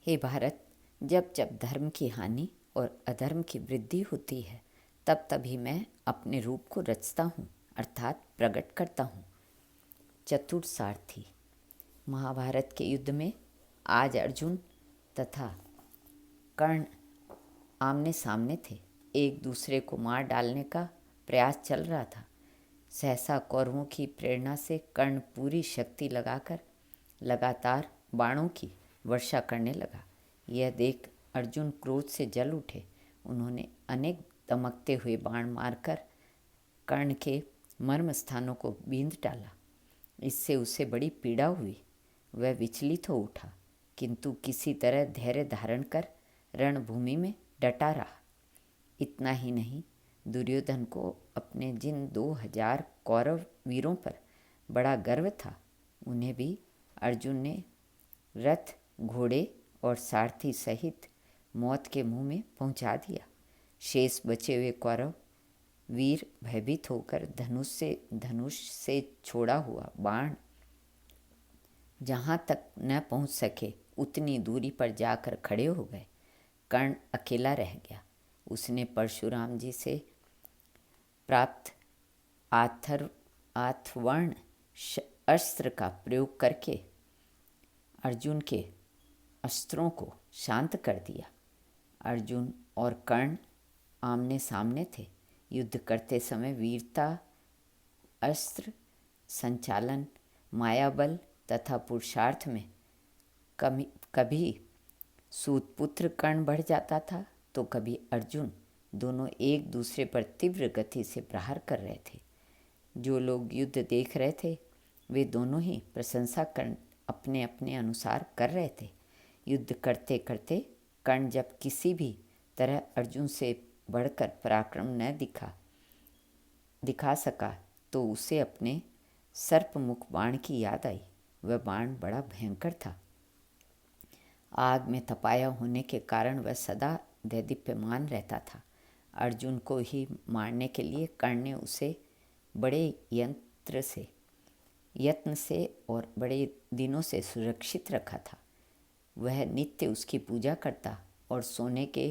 हे भारत, जब जब धर्म की हानि और अधर्म की वृद्धि होती है, तब तभी मैं अपने रूप को रचता हूँ, अर्थात प्रकट करता हूँ। चतुर सारथी। महाभारत के युद्ध में आज अर्जुन तथा कर्ण आमने सामने थे। एक दूसरे को मार डालने का प्रयास चल रहा था। सहसा कौरवों की प्रेरणा से कर्ण पूरी शक्ति लगाकर लगातार बाणों की वर्षा करने लगा। यह देख अर्जुन क्रोध से जल उठे। उन्होंने अनेक दमकते हुए बाण मारकर कर्ण के मर्म स्थानों को बींध डाला। इससे उसे बड़ी पीड़ा हुई। वह विचलित हो उठा, किंतु किसी तरह धैर्य धारण कर रणभूमि में डटा रहा। इतना ही नहीं, दुर्योधन को अपने जिन 2000 कौरव वीरों पर बड़ा गर्व था, उन्हें भी अर्जुन ने रथ, घोड़े और सारथी सहित मौत के मुंह में पहुंचा दिया। शेष बचे हुए कौरव वीर भयभीत होकर धनुष से छोड़ा हुआ बाण जहाँ तक न पहुँच सके उतनी दूरी पर जाकर खड़े हो गए। कर्ण अकेला रह गया। उसने परशुराम जी से प्राप्त आथवर्ण अस्त्र का प्रयोग करके अर्जुन के अस्त्रों को शांत कर दिया। अर्जुन और कर्ण आमने सामने थे। युद्ध करते समय वीरता, अस्त्र संचालन, मायाबल तथा पुरुषार्थ में कभी सूतपुत्र कर्ण बढ़ जाता था तो कभी अर्जुन। दोनों एक दूसरे पर तीव्र गति से प्रहार कर रहे थे। जो लोग युद्ध देख रहे थे, वे दोनों ही प्रशंसा कर अपने अपने अनुसार कर रहे थे। युद्ध करते करते कर्ण जब किसी भी तरह अर्जुन से बढ़कर पराक्रम न दिखा सका तो उसे अपने सर्पमुख बाण की याद आई। वह बाण बड़ा भयंकर था। आग में तपाया होने के कारण वह सदा दैदीप्यमान रहता था। अर्जुन को ही मारने के लिए कर्ण ने उसे बड़े यत्न से और बड़े दिनों से सुरक्षित रखा था। वह नित्य उसकी पूजा करता और सोने के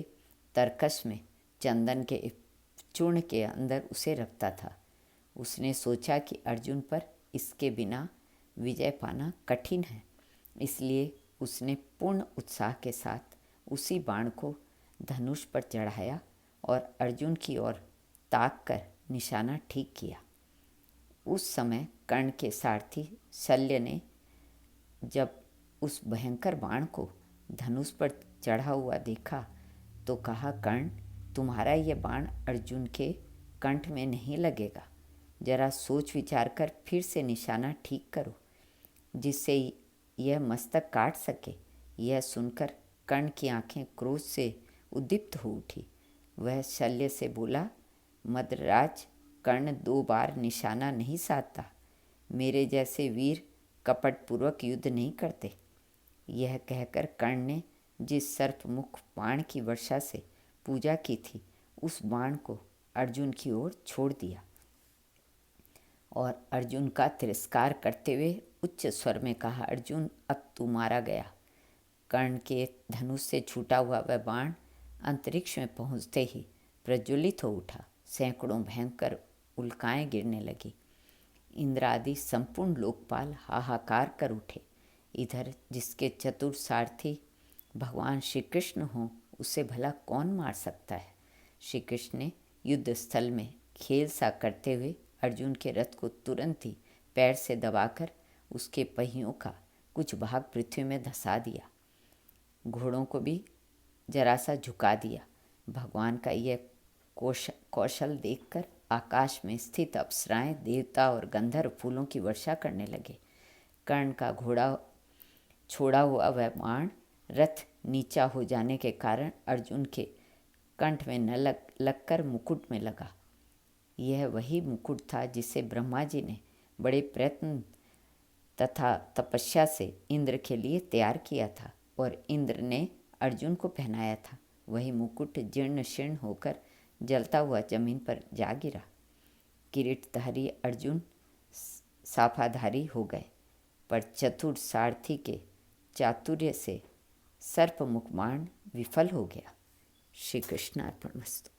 तरकश में चंदन के चूर्ण के अंदर उसे रखता था। उसने सोचा कि अर्जुन पर इसके बिना विजय पाना कठिन है, इसलिए उसने पूर्ण उत्साह के साथ उसी बाण को धनुष पर चढ़ाया और अर्जुन की ओर ताक कर निशाना ठीक किया। उस समय कर्ण के सारथी शल्य ने जब उस भयंकर बाण को धनुष पर चढ़ा हुआ देखा तो कहा, कर्ण, तुम्हारा यह बाण अर्जुन के कंठ में नहीं लगेगा। जरा सोच विचार कर फिर से निशाना ठीक करो, जिससे यह मस्तक काट सके। यह सुनकर कर्ण की आंखें क्रोध से उद्दीप्त हो उठी। वह शल्य से बोला, मद्राज, कर्ण 2 बार निशाना नहीं साधता। मेरे जैसे वीर कपटपूर्वक युद्ध नहीं करते। यह कहकर कर्ण ने जिस सर्पमुख बाण की वर्षा से पूजा की थी, उस बाण को अर्जुन की ओर छोड़ दिया और अर्जुन का तिरस्कार करते हुए उच्च स्वर में कहा, अर्जुन, अब तू मारा गया। कर्ण के धनुष से छूटा हुआ वह बाण अंतरिक्ष में पहुंचते ही प्रज्वलित हो उठा। सैकड़ों भयंकर उल्काएं गिरने लगी। इंद्र आदि संपूर्ण लोकपाल हाहाकार कर उठे। इधर जिसके चतुर सारथी भगवान श्री कृष्ण हों, उसे भला कौन मार सकता है। श्री कृष्ण ने युद्ध स्थल में खेल सा करते हुए अर्जुन के रथ को तुरंत ही पैर से दबाकर उसके पहियों का कुछ भाग पृथ्वी में धंसा दिया। घोड़ों को भी जरा सा झुका दिया। भगवान का यह कौशल देखकर आकाश में स्थित अप्सराएं, देवता और गंधर्व फूलों की वर्षा करने लगे। कर्ण का घोड़ा छोड़ा हुआ वह बाण रथ नीचा हो जाने के कारण अर्जुन के कंठ में न लगकर मुकुट में लगा। यह वही मुकुट था जिसे ब्रह्मा जी ने बड़े प्रयत्न तथा तपस्या से इंद्र के लिए तैयार किया था और इंद्र ने अर्जुन को पहनाया था। वही मुकुट जीर्ण शीर्ण होकर जलता हुआ जमीन पर जा गिरा। किरीटधारी अर्जुन साफाधारी हो गए, पर चतुर सारथी के चातुर्य से सर्पमुख बाण विफल हो गया। श्री कृष्ण अर्पणमस्तु।